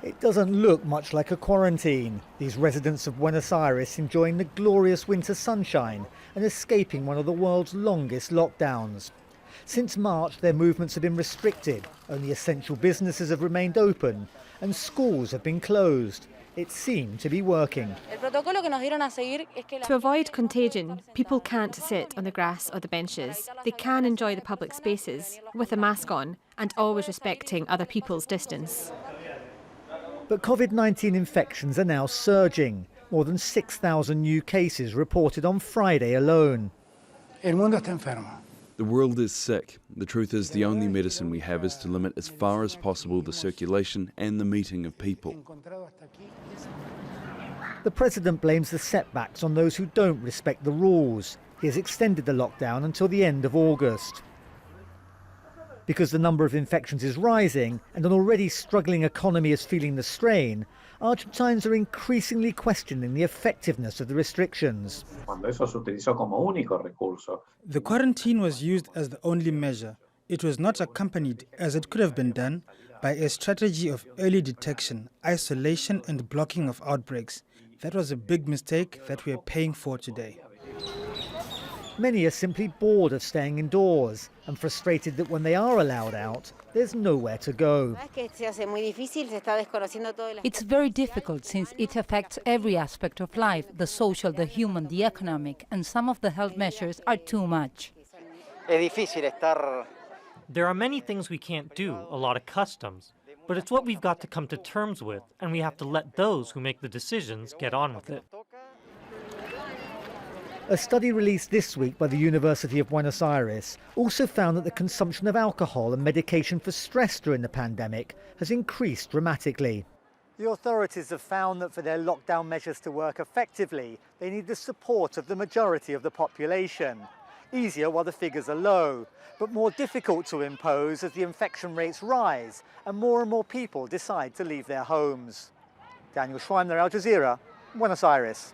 It doesn't look much like a quarantine. These residents of Buenos Aires enjoying the glorious winter sunshine and escaping one of the world's longest lockdowns. Since March, their movements have been restricted. Only essential businesses have remained open and schools have been closed. It seemed to be working. To avoid contagion, people can't sit on the grass or the benches. They can enjoy the public spaces with a mask on and always respecting other people's distance. But COVID-19 infections are now surging. More than 6,000 new cases reported on Friday alone. El mundo está enfermo. The world is sick. The truth is the only medicine we have is to limit as far as possible the circulation and the meeting of people. The president blames the setbacks on those who don't respect the rules. He has extended the lockdown until the end of August. Because the number of infections is rising and an already struggling economy is feeling the strain, Argentines are increasingly questioning the effectiveness of the restrictions. The quarantine was used as the only measure. It was not accompanied, as it could have been done, by a strategy of early detection, isolation and blocking of outbreaks. That was a big mistake that we are paying for today. Many are simply bored of staying indoors and frustrated that when they are allowed out, there's nowhere to go. It's very difficult since it affects every aspect of life, the social, the human, the economic, and some of the health measures are too much. There are many things we can't do, a lot of customs, but it's what we've got to come to terms with, and we have to let those who make the decisions get on with it. A study released this week by the University of Buenos Aires also found that the consumption of alcohol and medication for stress during the pandemic has increased dramatically. The authorities have found that for their lockdown measures to work effectively, they need the support of the majority of the population. Easier while the figures are low, but more difficult to impose as the infection rates rise and more people decide to leave their homes. Daniel Schweimler, Jazeera, Buenos Aires.